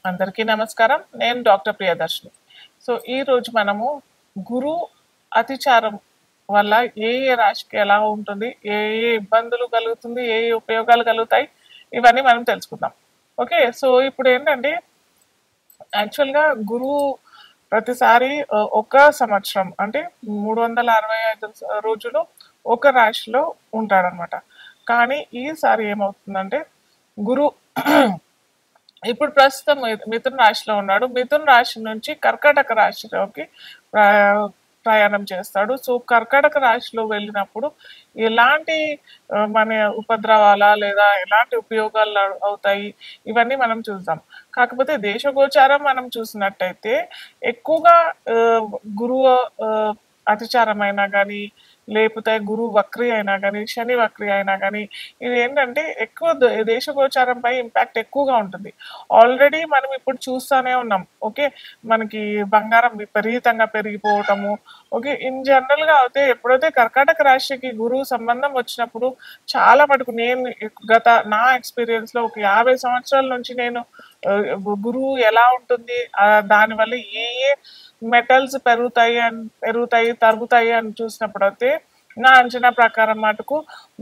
అందరికీ నమస్కారం. నేను డాక్టర్ ప్రియదర్శిని. సో, ఈరోజు మనము గురు అతిచారం వల్ల ఏ ఏ రాశికి ఎలా ఉంటుంది? ఏ ఏ ఇబ్బందులు కలుగుతుంది? ఏ ఏ ఉపయోగాలు కలుగుతాయి? ఇవన్నీ మనం తెలుసుకుందాం. ఓకే. సో, ఇప్పుడేంటంటే యాక్చువల్‌గా గురువు ప్రతిసారి ఒక సంవత్సరం అంటే 365 రోజులు ఒక రాశిలో ఉంటాడనమాట. కానీ ఈసారి ఏమవుతుందంటే గురు ఇప్పుడు ప్రస్తుతం మిథున రాశిలో ఉన్నాడు. మిథున రాశి నుంచి కర్కాటక రాశిలోకి ప్రయాణం చేస్తాడు. సో, కర్కాటక రాశిలో వెళ్ళినప్పుడు ఎలాంటి మన ఉపద్రవాలా లేదా ఎలాంటి ఉపయోగాలు అవుతాయి ఇవన్నీ మనం చూద్దాం. కాకపోతే దేశగోచారం మనం చూసినట్టయితే ఎక్కువగా గురువు అతిచారమైనా గానీ, లేకపోతే గురువు వక్రి అయినా గానీ, శని వక్రి అయినా గానీ, ఇదేంటంటే ఎక్కువ దేశగోచారంపై ఇంపాక్ట్ ఎక్కువగా ఉంటుంది. ఆల్రెడీ మనం ఇప్పుడు చూస్తానే ఉన్నాం. ఓకే. మనకి బంగారం విపరీతంగా పెరిగిపోవటము. ఓకే. ఇన్ జనరల్‌గా అయితే ఎప్పుడైతే కర్కాటక రాశికి గురువు సంబంధం వచ్చినప్పుడు చాలా మటుకు నేను నా ఎక్స్‌పీరియన్స్‌లో ఒక 50 సంవత్సరాల నుంచి నేను గురువు ఎలా ఉంటుంది? దానివల్ల ఏ ఏ మెటల్స్ పెరుగుతాయి, తరుగుతాయి అని చూసినప్పుడైతే నా అంచనా ప్రకారం మటుకు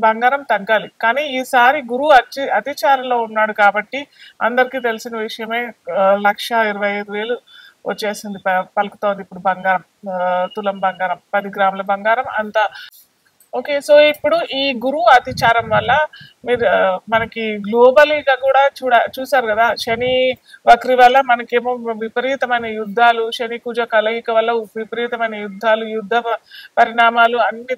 బంగారం తగ్గాలి. కానీ ఈసారి గురువు అతిచారంలో ఉన్నాడు కాబట్టి అందరికీ తెలిసిన విషయమే 1,25,000 వచ్చేసింది. పలుకుతోంది ఇప్పుడు బంగారం. తులం బంగారం 10 గ్రాముల బంగారం అంత. ఓకే. సో, ఇప్పుడు ఈ గురువు అతిచారం వల్ల మీరు మనకి గ్లోబలీగా కూడా చూసారు గదా! శని వక్రి వల్ల మనకేమో విపరీతమైన యుద్ధాలు, శని కుజ కలయిక వల్ల విపరీతమైన యుద్ధాలు, పరిణామాలు అన్ని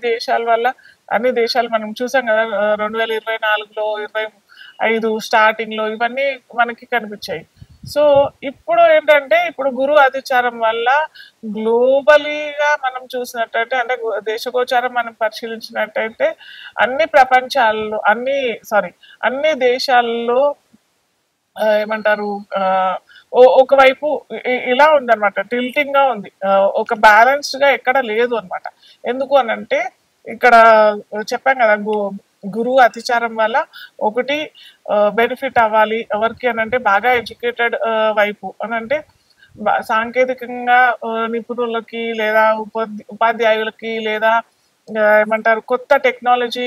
దేశాలు మనం చూసాం గదా! 2024లో, 25 స్టార్టింగ్‌లో ఇవన్నీ మనకి కనిపించాయి. సో, ఇప్పుడు ఏంటంటే ఇప్పుడు గురువు అతిచారం వల్ల గ్లోబలీగా మనం చూసినట్టయితే అంటే దేశగోచారం మనం పరిశీలించినట్టయితే అన్ని దేశాల్లో ఏమంటారు ఒకవైపు ఇలా ఉందన్నమాట. టిల్టింగ్ గా ఉంది. ఒక బ్యాలెన్స్డ్ గా ఎక్కడ లేదు అన్నమాట. ఎందుకు అనంటే ఇక్కడ చెప్పాం కదా గురువు అతిచారం వల్ల ఒకటి బెనిఫిట్ అవ్వాలి ఎవరికి అనంటే బాగా ఎడ్యుకేటెడ్ వైపు అనంటే సాంకేతికంగా నిపుణులకి లేదా ఉపాధ్యాయులకి లేదా ఏమంటారు కొత్త టెక్నాలజీ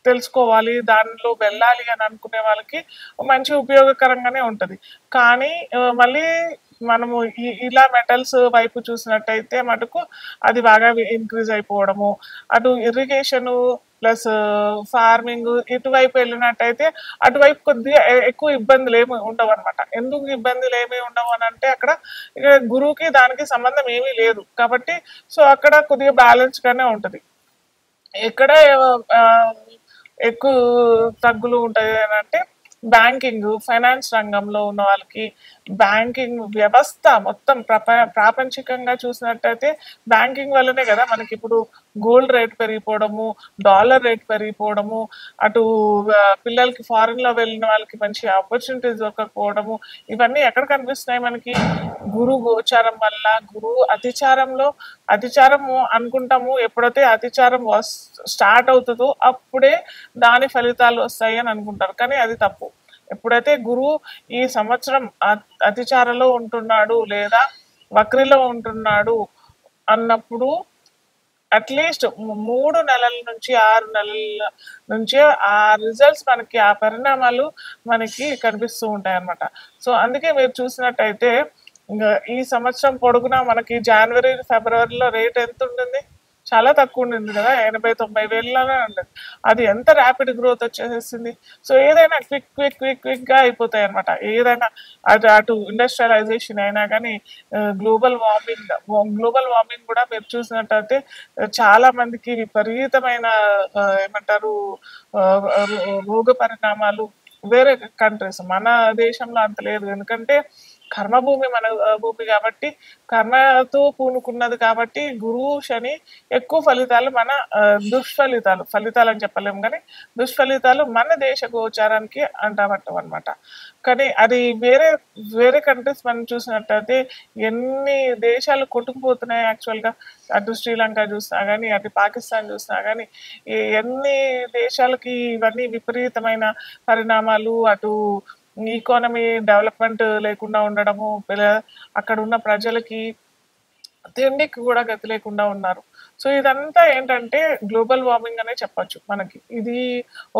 తెలుసుకోవాలి, దానిలో వెళ్ళాలి అని అనుకునే వాళ్ళకి మంచి ఉపయోగకరంగానే ఉంటది. కానీ మళ్ళీ మనము ఇలా మెటల్స్ వైపు చూసినట్టయితే మటుకు అది బాగా ఇంక్రీజ్ అయిపోవడము, అటు ఇరిగేషను ప్లస్ ఫార్మింగ్ ఇటువైపు వెళ్ళినట్టయితే అటువైపు కొద్దిగా ఎక్కువ ఇబ్బందులు ఏమి ఉండవు అనమాట. ఎందుకు ఇబ్బందులు ఏమి ఉండవు అని అంటే అక్కడ గురువుకి దానికి సంబంధం ఏమీ లేదు కాబట్టి సో అక్కడ కొద్దిగా బ్యాలెన్స్ గానే ఉంటది. ఎక్కడ ఎక్కువ తగ్గులు ఉంటాయి అని అంటే బ్యాంకింగ్, ఫైనాన్స్ రంగంలో ఉన్న వాళ్ళకి బ్యాంకింగ్ వ్యవస్థ మొత్తం ప్రాపంచికంగా చూసినట్టయితే బ్యాంకింగ్ వల్లనే కదా మనకి ఇప్పుడు గోల్డ్ రేట్ పెరిగిపోవడము, డాలర్ రేట్ పెరిగిపోవడము, అటు పిల్లలకి ఫారిన్ లో వెళ్ళిన వాళ్ళకి మంచి ఆపర్చునిటీస్ దొరకకపోవడము, ఇవన్నీ ఎక్కడ కనిపిస్తున్నాయి మనకి గురు గోచారం వల్ల. గురువు అతిచారము అనుకుంటాము. ఎప్పుడైతే అతిచారం స్టార్ట్ అవుతుందో అప్పుడే దాని ఫలితాలు వస్తాయి అని అనుకుంటారు, కానీ అది తప్పు. ఎప్పుడైతే గురువు ఈ సంవత్సరం అతిచారంలో ఉంటున్నాడు లేదా వక్రిలో ఉంటున్నాడు అన్నప్పుడు అట్లీస్ట్ 3 నెలల నుంచి 6 నెలల నుంచి ఆ రిజల్ట్స్ మనకి ఆ పరిణామాలు మనకి కనిపిస్తూ ఉంటాయి అన్నమాట. సో అందుకే మీరు చూసినట్టయితే ఈ సంవత్సరం పొడుగునా మనకి జనవరి, ఫిబ్రవరిలో రేట్ ఎంత ఉంటుంది? చాలా తక్కువ ఉండింది కదా, 80,000-90,000 వేలలోనే ఉండదు. అది ఎంత ర్యాపిడ్ గ్రోత్ వచ్చేసేసింది. సో ఏదైనా క్విక్ గా అయిపోతాయి అనమాట. ఏదైనా అటు ఇండస్ట్రియలైజేషన్ అయినా కానీ గ్లోబల్ వార్మింగ్ కూడా మీరు చూసినట్టయితే చాలా మందికి విపరీతమైన ఏమంటారు రోగ పరిణామాలు వేరే కంట్రీస్, మన దేశంలో అంత లేదు. ఎందుకంటే కర్మభూమి మన భూమి కాబట్టి, కర్మతో పూనుకున్నది కాబట్టి గురువు శని ఎక్కువ ఫలితాలు మన ఫలితాలు అని చెప్పలేము కానీ దుష్ఫలితాలు మన దేశ గోచారానికి అంటామట్టం అనమాట. కానీ అది వేరే కంట్రీస్ మనం చూసినట్టయితే ఎన్ని దేశాలు కొట్టుకుపోతున్నాయి యాక్చువల్గా. అటు శ్రీలంక చూసినా కానీ, అటు పాకిస్తాన్ చూసినా కానీ, ఎన్ని దేశాలకి ఇవన్నీ విపరీతమైన పరిణామాలు, అటు ఎకానమీ డెవలప్మెంట్ లేకుండా ఉండడము, అక్కడ ఉన్న ప్రజలకి తిండికి కూడా గతి లేకుండా ఉన్నారు. సో ఇదంతా ఏంటంటే గ్లోబల్ వార్మింగ్ అనే చెప్పొచ్చు మనకి. ఇది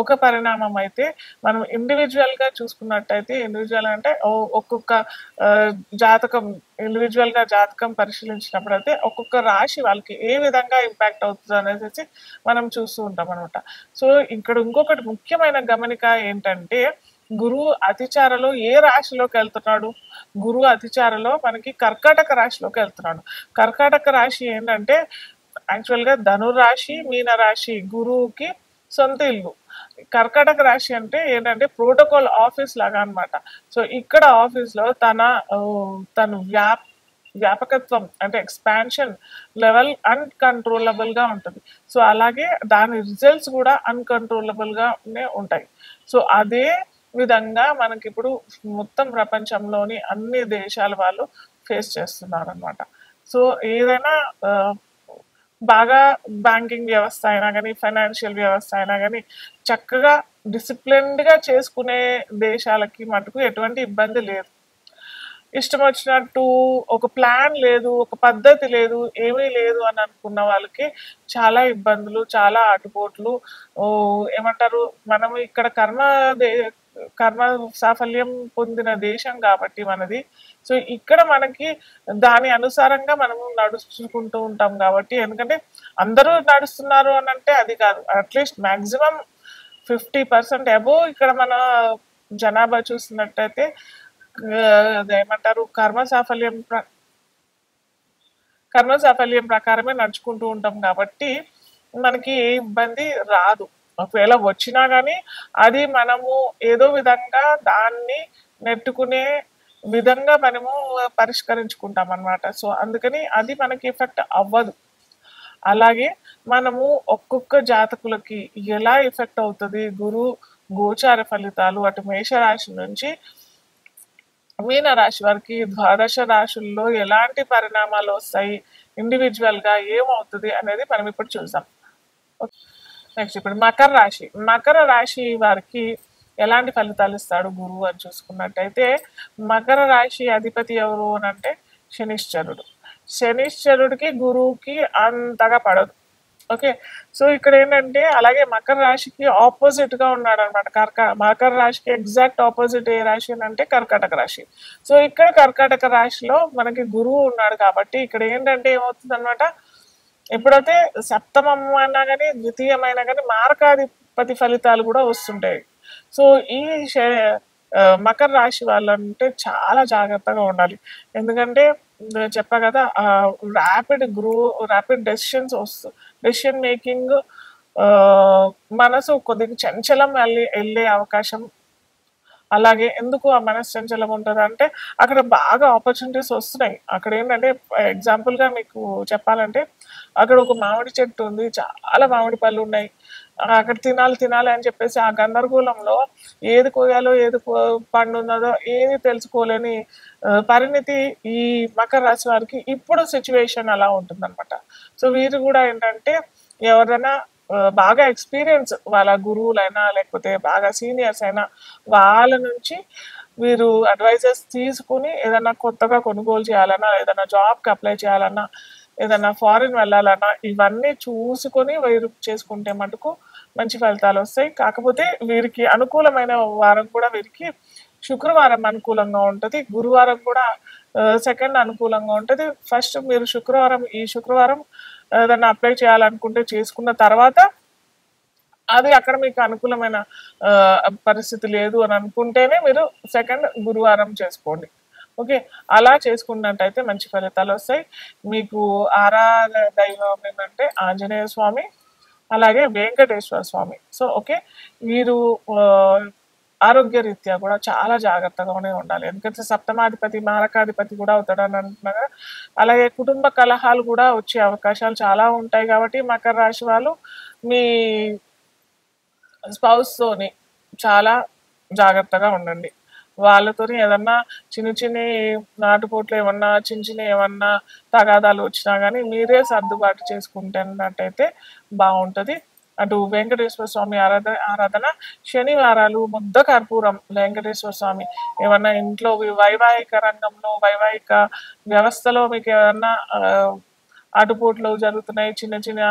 ఒక పరిణామం అయితే, మనం ఇండివిడ్యువల్‌గా చూసుకున్నట్టయితే, ఇండివిడ్యువల్ అంటే ఒక్కొక్క జాతకం ఇండివిడ్యువల్‌గా జాతకం పరిశీలించినప్పుడైతే ఒక్కొక్క రాశి వాళ్ళకి ఏ విధంగా ఇంపాక్ట్ అవుతదనేసి మనం చూస్తూ ఉంటామనమాట. సో ఇక్కడ ఇంకొకటి ముఖ్యమైన గమనిక ఏంటంటే, గురువు అతిచారలో ఏ రాశిలోకెళ్తున్నాడు? గురువు అతిచారలో మనకి కర్కాటక రాశిలోకెళ్తున్నాడు. కర్కాటక రాశి ఏంటంటే యాక్చువల్‌గా ధనురాశి, మీనరాశి గురువుకి సొంత ఇల్లు. కర్కాటక రాశి అంటే ఏంటంటే ప్రోటోకాల్ ఆఫీస్ లాగా అన్నమాట. సో ఇక్కడ ఆఫీస్‌లో తను వ్యాపకత్వం అంటే ఎక్స్పాన్షన్ లెవెల్ అన్‌కంట్రోలబుల్‌గా ఉంటది. సో అలాగే దాని రిజల్ట్స్ కూడా అన్‌కంట్రోలబుల్‌గానే ఉంటాయి. సో అదే విధంగా మనకిప్పుడు మొత్తం ప్రపంచంలోని అన్ని దేశాల వాళ్ళు ఫేస్ చేస్తున్నారనమాట. సో ఏదైనా బాగా బ్యాంకింగ్ వ్యవస్థ అయినా గానీ, ఫైనాన్షియల్ వ్యవస్థ అయినా గానీ చక్కగా డిసిప్లిన్డ్‌గా చేసుకునే దేశాలకి మటుకు ఎటువంటి ఇబ్బంది లేదు. ఇష్టం వచ్చినట్టు ఒక ప్లాన్ లేదు, ఒక పద్ధతి లేదు, ఏమీ లేదు అని అనుకున్న వాళ్ళకి చాలా ఇబ్బందులు, చాలా ఆటుపోట్లు. ఏమంటారు, మనం ఇక్కడ కర్మ సాఫల్యం పొందిన దేశం కాబట్టి మనది. సో ఇక్కడ మనకి దాని అనుసారంగా మనము నడుచుకుంటూ ఉంటాం కాబట్టి, ఎందుకంటే అందరూ నడుస్తున్నారు అని అంటే అది కాదు. అట్లీస్ట్ మాక్సిమం 50% అబోవ్ ఇక్కడ మన జనాభా చూసినట్టయితే అదేమంటారు కర్మ సాఫల్యం ప్రకారమే నడుచుకుంటూ ఉంటాం కాబట్టి మనకి ఏ ఇబ్బంది రాదు. ఒకవేళ వచ్చినా గానీ అది మనము ఏదో విధంగా దాన్ని నెట్టుకునే విధంగా మనము పరిష్కరించుకుంటాం అన్నమాట. సో అందుకని అది మనకి ఎఫెక్ట్ అవ్వదు. అలాగే మనము ఒక్కొక్క జాతకులకి ఎలా ఎఫెక్ట్ అవుతది గోచార ఫలితాలు అటు మేషరాశి నుంచి మీనరాశి వారికి ద్వాదశ రాశుల్లో ఎలాంటి పరిణామాలు వస్తాయి, ఇండివిడ్యువల్‌గా ఏమవుతది అనేది మనం ఇప్పుడు చూద్దాం. నెక్స్ట్ ఇప్పుడు మకర రాశి వారికి ఎలాంటి ఫలితాలు ఇస్తాడు గురువు అని చూసుకున్నట్టయితే, మకర రాశి అధిపతి ఎవరు అని అంటే శనిశ్చరుడు. శనిశ్చరుడికి గురువుకి అంతగా పడదు. ఓకే. సో ఇక్కడ ఏంటంటే అలాగే మకర రాశికి ఆపోజిట్ గా ఉన్నాడు అనమాట. మకర రాశికి ఎగ్జాక్ట్ ఆపోజిట్ ఏ రాశి అని అంటే కర్కాటక రాశి. సో ఇక్కడ కర్కాటక రాశిలో మనకి గురువు ఉన్నాడు కాబట్టి ఇక్కడ ఏంటంటే ఏమవుతుంది అనమాట, ఎప్పుడైతే సప్తమం అయినా కానీ ద్వితీయమైనా కానీ మారకాధిపతి ఫలితాలు కూడా వస్తుంటాయి. సో ఈ మకర రాశి వాళ్ళంటే చాలా జాగ్రత్తగా ఉండాలి. ఎందుకంటే చెప్పా కదా, ర్యాపిడ్ డెసిషన్ మేకింగ్, మనసు కొద్దిగా చంచలం వెళ్ళే అవకాశం. అలాగే ఎందుకు ఆ మనసు చంచలం ఉంటుంది అంటే అక్కడ బాగా ఆపర్చునిటీస్ వస్తున్నాయి. అక్కడ ఏంటంటే ఎగ్జాంపుల్గా మీకు చెప్పాలంటే అక్కడ ఒక మామిడి చెట్టు ఉంది, చాలా మామిడి పళ్ళు ఉన్నాయి. అక్కడ తినాలి అని చెప్పేసి ఆ గందరగోళంలో ఏది కోయాలో ఏది పండున్నదో ఏది తెలుసుకోలేని పరిణితి ఈ మకర రాశి వారికి ఇప్పుడు సిచ్యువేషన్ అలా ఉంటుందన్నమాట. సో వీరు కూడా ఏంటంటే ఎవరైనా బాగా ఎక్స్పీరియన్స్ వాళ్ళ గురువులైనా లేకపోతే బాగా సీనియర్స్ అయినా వాళ్ళ నుంచి వీరు అడ్వైజర్స్ తీసుకుని ఏదైనా కొత్తగా కొనుగోలు చేయాలన్నా, ఏదైనా జాబ్కి అప్లై చేయాలన్నా, ఏదైనా ఫారిన్ వెళ్ళాలన్నా ఇవన్నీ చూసుకొని వీరు చేసుకుంటే మటుకు మంచి ఫలితాలు వస్తాయి. కాకపోతే వీరికి అనుకూలమైన వారం కూడా వీరికి శుక్రవారం అనుకూలంగా ఉంటుంది, గురువారం కూడా సెకండ్ అనుకూలంగా ఉంటుంది. ఫస్ట్ మీరు ఈ శుక్రవారం ఏదైనా అప్లై చేయాలనుకుంటే చేసుకున్న తర్వాత అది అక్కడ మీకు అనుకూలమైన పరిస్థితి లేదు అని అనుకుంటేనే మీరు సెకండ్ గురువారం చేసుకోండి. ఓకే. అలా చేసుకున్నట్టయితే మంచి ఫలితాలు వస్తాయి. మీకు ఆరాధన దైవం ఏంటంటే ఆంజనేయ స్వామి, అలాగే వెంకటేశ్వర స్వామి. సో ఓకే, వీరు ఆరోగ్య రీత్యా కూడా చాలా జాగ్రత్తగానే ఉండాలి. ఎందుకంటే సప్తమాధిపతి మారకాధిపతి కూడా అవుతాడని అంటున్నారు. అలాగే కుటుంబ కలహాలు కూడా వచ్చే అవకాశాలు చాలా ఉంటాయి కాబట్టి మకర రాశి వాళ్ళు మీ స్పౌస్తోని చాలా జాగ్రత్తగా ఉండండి. వాళ్ళతోని ఏదన్నా చిన్న నాటుపోట్లు ఏమన్నా తగాదాలు వచ్చినా కానీ మీరే సర్దుబాటు చేసుకుంటున్నట్టయితే బాగుంటుంది. అటు వెంకటేశ్వర స్వామి ఆరాధన శనివారాలు ముద్ద కర్పూరం వెంకటేశ్వర స్వామి. ఏమన్నా ఇంట్లో వైవాహిక రంగంలో వైవాహిక వ్యవస్థలో మీకు ఏమన్నా అటుపోట్లు జరుగుతున్నాయి, చిన్న చిన్న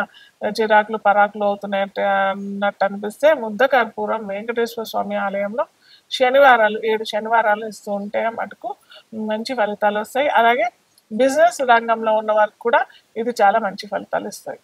చిరాకులు పరాకులు అవుతున్నాయి అన్నట్టు అనిపిస్తే ముద్ద కర్పూరం వెంకటేశ్వర స్వామి ఆలయంలో శనివారాలు 7 శనివారాలు ఇస్తూ ఉంటే మటుకు మంచి ఫలితాలు వస్తాయి. అలాగే బిజినెస్ రంగంలో ఉన్న వారికి కూడా ఇది చాలా మంచి ఫలితాలు ఇస్తాయి.